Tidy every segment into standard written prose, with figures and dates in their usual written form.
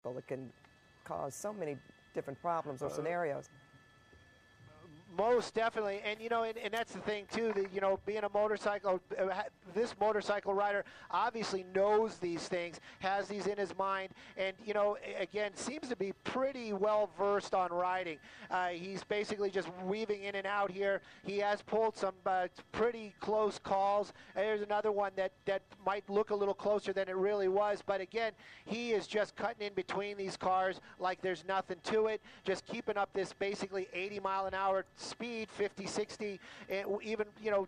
Well, it can cause so many different problems or scenarios. Most definitely, and and that's the thing too. That being a motorcycle, this motorcycle rider obviously knows these things, has these in his mind, and again seems to be pretty well versed on riding. He's basically just weaving in and out here. He has pulled some pretty close calls. There's another one that might look a little closer than it really was, but again, he is just cutting in between these cars like there's nothing to it. Just keeping up this basically 80-mile-an-hour speed, 50, 60, even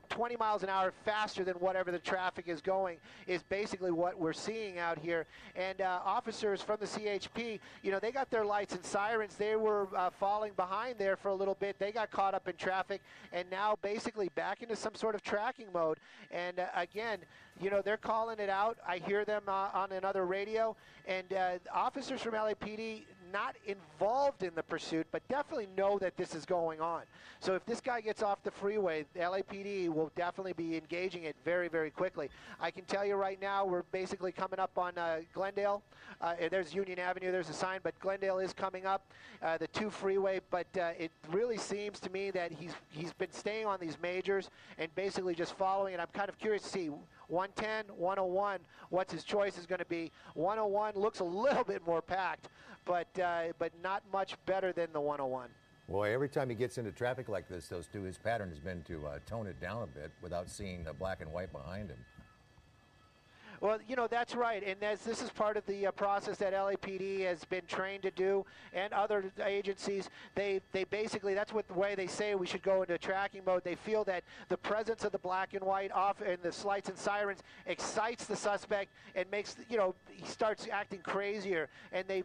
20 miles an hour faster than whatever the traffic is going is basically what we're seeing out here. And officers from the CHP, they got their lights and sirens. They were falling behind there for a little bit. They got caught up in traffic and now basically back into some sort of tracking mode. And again, they're calling it out. I hear them on another radio. And officers from LAPD not involved in the pursuit, but definitely know that this is going on. So if this guy gets off the freeway, the LAPD will definitely be engaging it very, very quickly. I can tell you right now, we're basically coming up on Glendale. There's Union Avenue, there's a sign, but Glendale is coming up, the 2 freeway, but it really seems to me that he's been staying on these majors and basically just following it. I'm kind of curious to see 110, 101, what's his choice is going to be. 101 looks a little bit more packed, but not much better than the 101. Boy, every time he gets into traffic like this, though, Stu, his pattern has been to tone it down a bit without seeing the black and white behind him. Well, that's right, and this is part of the process that LAPD has been trained to do, and other agencies. They basically, that's what the way they say we should go into tracking mode. They feel that the presence of the black and white off and the lights and sirens excites the suspect and makes, he starts acting crazier. And they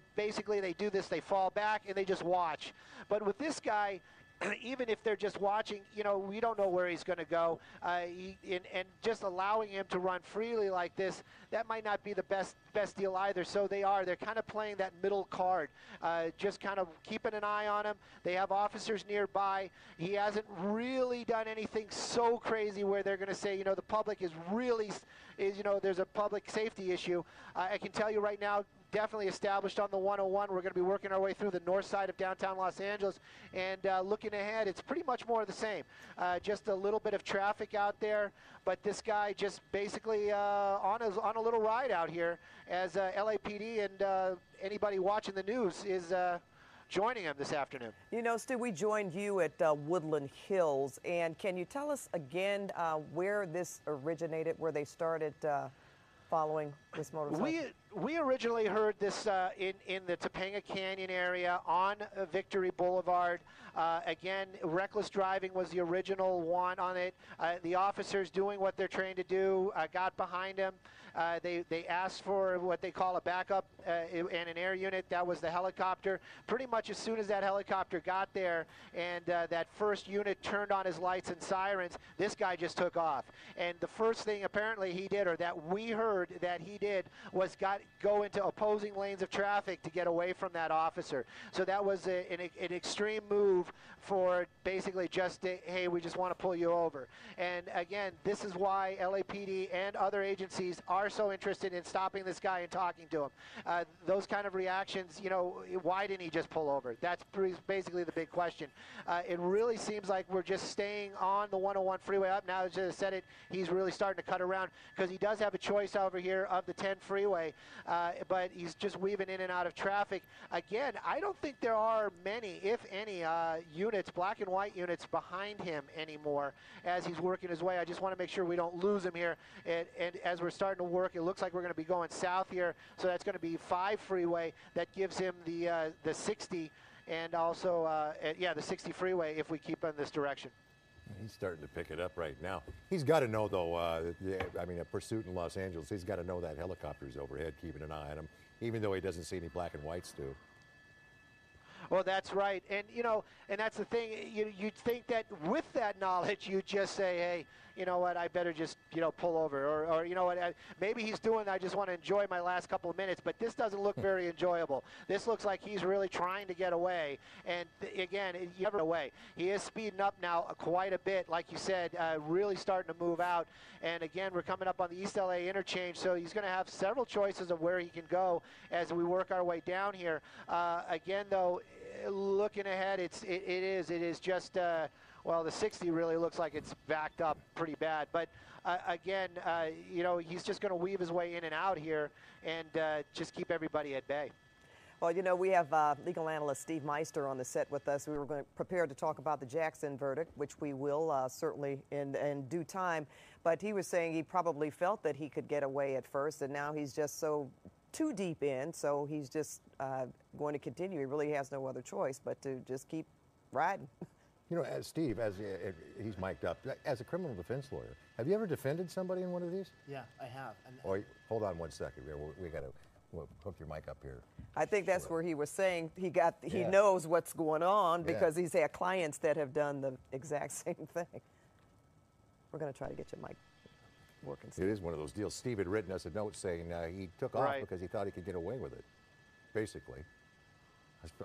do this, they fall back and they just watch. But with this guy, even if they're just watching, we don't know where he's going to go. And just allowing him to run freely like this, that might not be the best deal either. So they're kind of playing that middle card, just kind of keeping an eye on him. They have officers nearby. He hasn't really done anything so crazy where they're going to say, the public is really, there's a public safety issue. I can tell you right now, definitely established on the 101. We're going to be working our way through the north side of downtown Los Angeles, and looking ahead, it's pretty much more of the same. Just a little bit of traffic out there, but this guy just basically on a little ride out here as LAPD and anybody watching the news is joining him this afternoon. Stu, we joined you at Woodland Hills, and can you tell us again where this originated, where they started following this motorcycle? We originally heard this in the Topanga Canyon area on Victory Boulevard. Again, reckless driving was the original one on it. The officers doing what they're trained to do got behind him. They asked for what they call a backup and an air unit. That was the helicopter. Pretty much as soon as that helicopter got there and that first unit turned on his lights and sirens, this guy just took off. And the first thing apparently he did, or that we heard that he did, was go into opposing lanes of traffic to get away from that officer. So that was an extreme move for basically just, hey, we just want to pull you over. And again, this is why LAPD and other agencies are so interested in stopping this guy and talking to him. Those kind of reactions, why didn't he just pull over? That's basically the big question. It really seems like we're just staying on the 101 freeway up. Now, as I said it, he's really starting to cut around because he does have a choice over here of the 10 freeway, but he's just weaving in and out of traffic. Again, I don't think there are many, if any, units, black and white units behind him anymore as he's working his way. I just want to make sure we don't lose him here. And as we're starting to work, it looks like we're going to be going south here, so that's going to be 5 freeway. That gives him the 60 and also, the 60 freeway if we keep in this direction. He's starting to pick it up right now. He's got to know, though, a pursuit in Los Angeles, he's got to know that helicopter's overhead, keeping an eye on him, even though he doesn't see any black and whites, too. Well, that's right. And, and that's the thing. You'd think that with that knowledge, you'd just say, hey, you know what, I better just, pull over. Or you know what, maybe he's doing, I just want to enjoy my last couple of minutes, but this doesn't look very enjoyable. This looks like he's really trying to get away. And again, you never away. He is speeding up now quite a bit, like you said, really starting to move out. And again, we're coming up on the East LA interchange, so he's going to have several choices of where he can go as we work our way down here. Again, though, looking ahead, it is just, well, the 60 really looks like it's backed up pretty bad. But again, he's just going to weave his way in and out here and just keep everybody at bay. Well, we have legal analyst Steve Meister on the set with us. We were prepared to talk about the Jackson verdict, which we will certainly in due time. But he was saying he probably felt that he could get away at first, and now he's just so too deep in, so he's just going to continue. He really has no other choice but to just keep riding. As Steve, he's mic'd up, as a criminal defense lawyer, have you ever defended somebody in one of these? Yeah, I have. Hold on one second. We got to hook your mic up here. I think that's where he was saying he knows what's going on because he's had clients that have done the exact same thing. We're going to try to get your mic working. It is one of those deals. Steve had written us a note saying he took off because he thought he could get away with it, basically.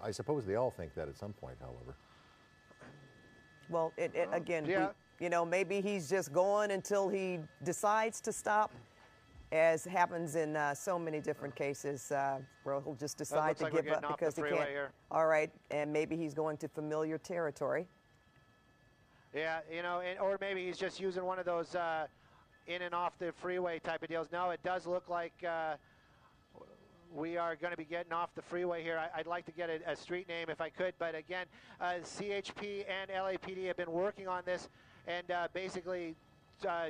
I suppose they all think that at some point, however. Well, again, maybe he's just going until he decides to stop, as happens in so many different cases where he'll just decide to give up because he can't. All right, and maybe he's going to familiar territory. Yeah, or maybe he's just using one of those in and off the freeway type of deals. No, it does look like we are going to be getting off the freeway here. I'd like to get a street name if I could, but again, CHP and LAPD have been working on this, and basically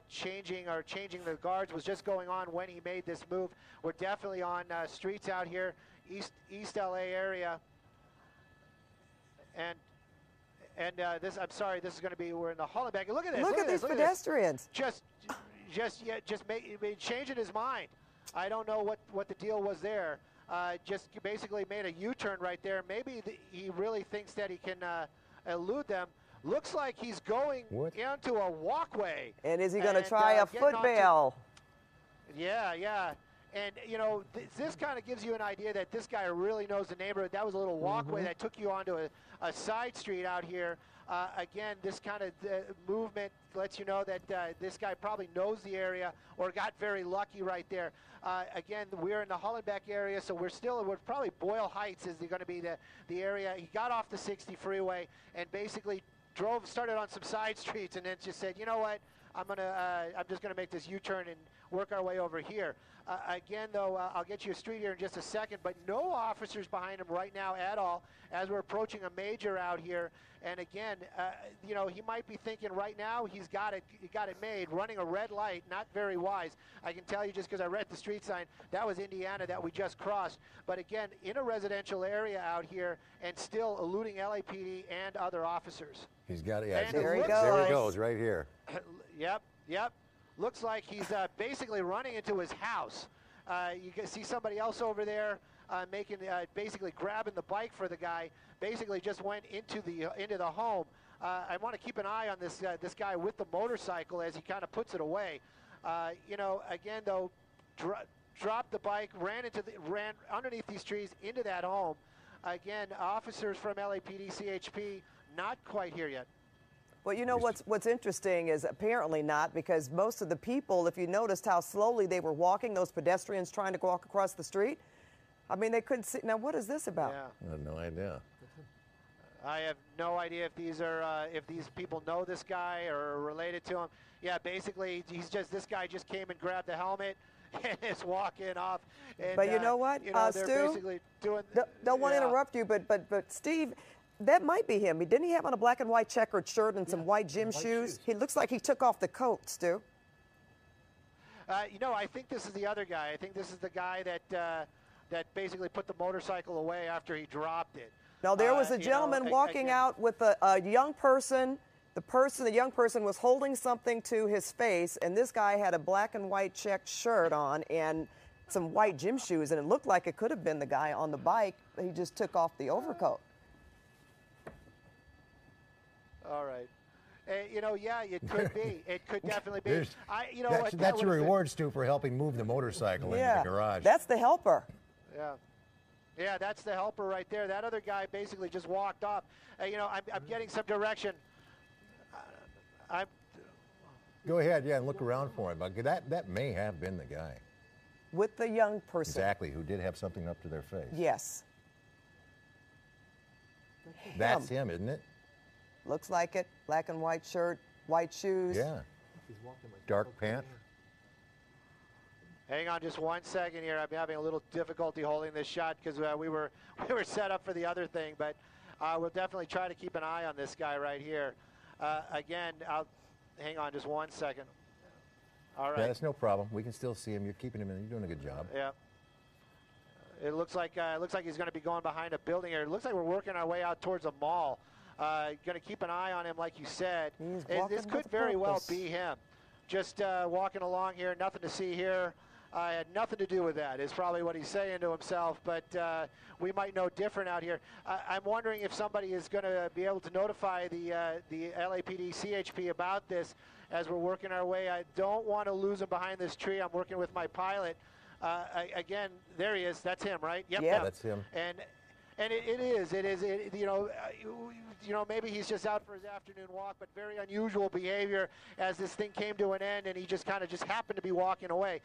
changing the guards was just going on when he made this move. We're definitely on streets out here, East LA area, and this, I'm sorry, this is going to be, we're in the Hollenbeck. Look at this. Look at these pedestrians. Just changing his mind. I don't know what the deal was there. Just basically made a U-turn right there. Maybe he really thinks that he can elude them. Looks like he's going onto a walkway. And is he going to try a foot bail? Yeah. And, this kind of gives you an idea that this guy really knows the neighborhood. That was a little walkway that took you onto a side street out here. Again, this kind of movement lets you know that this guy probably knows the area or got very lucky right there. Again, we're in the Hollenbeck area, so we're probably Boyle Heights is going to be the area. He got off the 60 freeway and basically started on some side streets and then just said, you know what, I'm just going to make this U-turn and work our way over here. Again, though, I'll get you a street here in just a second, but no officers behind him right now at all as we're approaching a major out here. And again, he might be thinking right now he got it made, running a red light, not very wise. I can tell you just because I read the street sign, that was Indiana that we just crossed. But again, in a residential area out here and still eluding LAPD and other officers. He's got it. Yeah, there he goes. There he goes, right here. Yep. Looks like he's basically running into his house. You can see somebody else over there basically grabbing the bike for the guy. Basically just went into the home. I want to keep an eye on this guy with the motorcycle as he kind of puts it away. Again though, dropped the bike, ran underneath these trees into that home. Again, officers from LAPD, CHP, not quite here yet. Well, what's interesting is apparently not, because most of the people, if you noticed how slowly they were walking, those pedestrians trying to walk across the street, I mean, they couldn't see. Now, what is this about? Yeah. I have no idea. I have no idea if these people know this guy or are related to him. Yeah, basically, this guy just came and grabbed the helmet and is walking off. And, but you know what, they're Stu? basically doing. Don't want to interrupt you, but Steve, that might be him. Didn't he have on a black and white checkered shirt and some white gym shoes? He looks like he took off the coat, Stu. I think this is the other guy. I think this is the guy that basically put the motorcycle away after he dropped it. Now, there was a gentleman walking out with a young person. The young person was holding something to his face, and this guy had a black and white checked shirt on and some white gym shoes, and it looked like it could have been the guy on the bike. He just took off the overcoat. All right. You know, yeah, it could be. It could definitely be. You know, that's your reward, Stu, for helping move the motorcycle into the garage. That's the helper. Yeah. Yeah, that's the helper right there. That other guy basically just walked off. You know, I'm getting some direction. Go ahead, yeah, and look around for him. That may have been the guy. With the young person. Exactly, who did have something up to their face. Yes. That's him, isn't it? Looks like it. Black and white shirt, white shoes. Yeah. Dark pant. Hang on just 1 second here. I'm having a little difficulty holding this shot because we were set up for the other thing, but we'll definitely try to keep an eye on this guy right here. Again, hang on just 1 second. All right. Yeah, that's no problem. We can still see him. You're keeping him in. You're doing a good job. Yeah. It looks like he's going to be going behind a building here. It looks like we're working our way out towards a mall. Going to keep an eye on him, like you said. This could very well be him. Just walking along here, nothing to see here. I had nothing to do with that, is probably what he's saying to himself, but we might know different out here. I'm wondering if somebody is going to be able to notify the LAPD CHP about this as we're working our way. I don't want to lose him behind this tree. I'm working with my pilot. Again, there he is. That's him, right? Yep. Yeah, that's him. And it is, you know, maybe he's just out for his afternoon walk, but very unusual behavior as this thing came to an end and he just kind of happened to be walking away.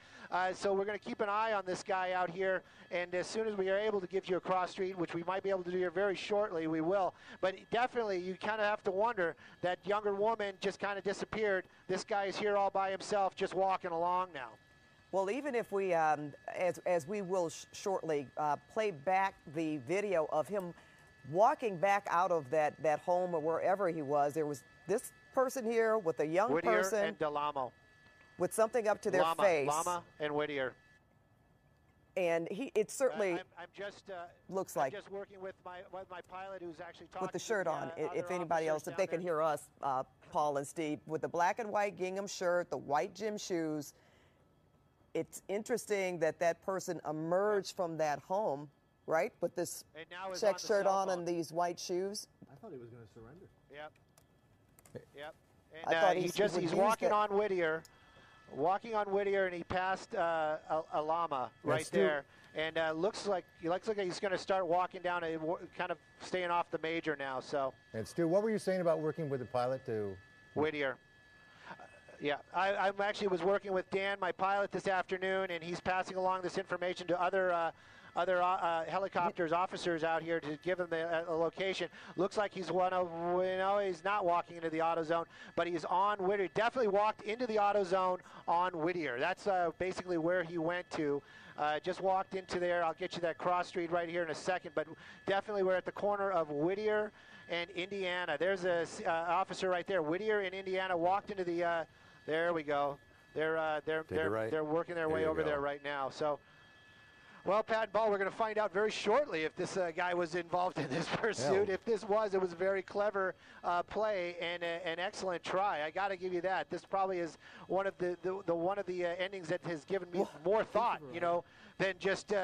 So we're going to keep an eye on this guy out here, and as soon as we are able to give you a cross street, which we might be able to do here very shortly, we will. But definitely you kind of have to wonder, that younger woman just kind of disappeared. This guy is here all by himself, just walking along now. Well, even if we, as we will shortly, play back the video of him walking back out of that home or wherever he was, there was this person here with a young Whittier person and DeLamo with something up to their face. Lama and Whittier. And it certainly I'm just looks like I'm just working with my pilot who's actually talking with the shirt on. If anybody else, if they can hear us, Paul and Steve, with the black and white gingham shirt, the white gym shoes. It's interesting that that person emerged from that home, right, with this check shirt on and these white shoes. I thought he was going to surrender. Yep. Yep. I thought he's walking on Whittier, and he passed Alama right there, and looks like he's going to start walking down, kind of staying off the major now. So. And Stu, what were you saying about working with the pilot to Whittier? Yeah, I actually was working with Dan, my pilot, this afternoon, and he's passing along this information to other helicopters, officers out here to give them the location. Looks like he's he's not walking into the AutoZone, but he's on Whittier. Definitely walked into the AutoZone on Whittier. That's basically where he went to. Just walked into there. I'll get you that cross street right here in a second, but definitely we're at the corner of Whittier and Indiana. There's a officer right there. Whittier and Indiana walked into the. There we go. They're working their way over there right now. So, well, Pat and Ball, we're going to find out very shortly if this guy was involved in this pursuit. If this was, it was a very clever play and an excellent try. I got to give you that. This probably is one of the endings that has given me more thought, you know, than just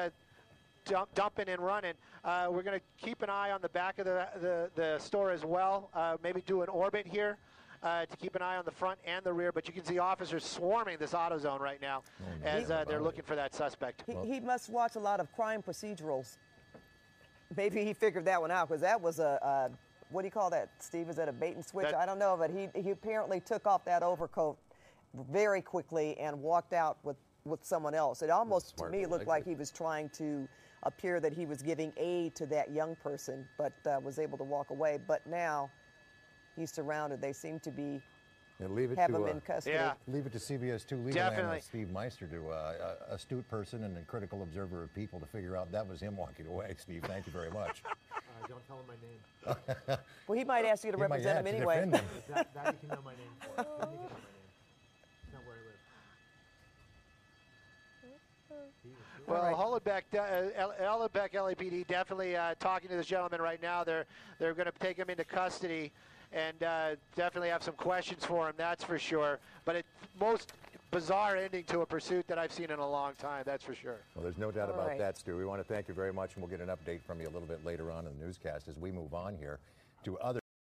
dumping and running. We're going to keep an eye on the back of the store as well. Maybe do an orbit here. To keep an eye on the front and the rear, but you can see officers swarming this AutoZone right now as they're looking for that suspect. He must watch a lot of crime procedurals. Maybe he figured that one out, because that was what do you call that, Steve? Is that a bait and switch? I don't know, but he apparently took off that overcoat very quickly and walked out with someone else. It almost, to me, looked like he was trying to appear that he was giving aid to that young person, but was able to walk away. But now he's surrounded. They seem to be have him in custody. Yeah. Leave it to CBS 2 legal analyst Steve Meister, to astute person and a critical observer of people, to figure out that was him walking away. Steve, thank you very much. Don't tell him my name. Well, he might ask you to represent him anyway. That you can know my name for. Then you can know my name. It's not where I live. Well, Hollenbeck LAPD definitely talking to this gentleman right now. They're going to take him into custody and definitely have some questions for him, that's for sure. But it's most bizarre ending to a pursuit that I've seen in a long time, that's for sure. Well, there's no doubt about that, Stu. We want to thank you very much, and we'll get an update from you a little bit later on in the newscast as we move on here to other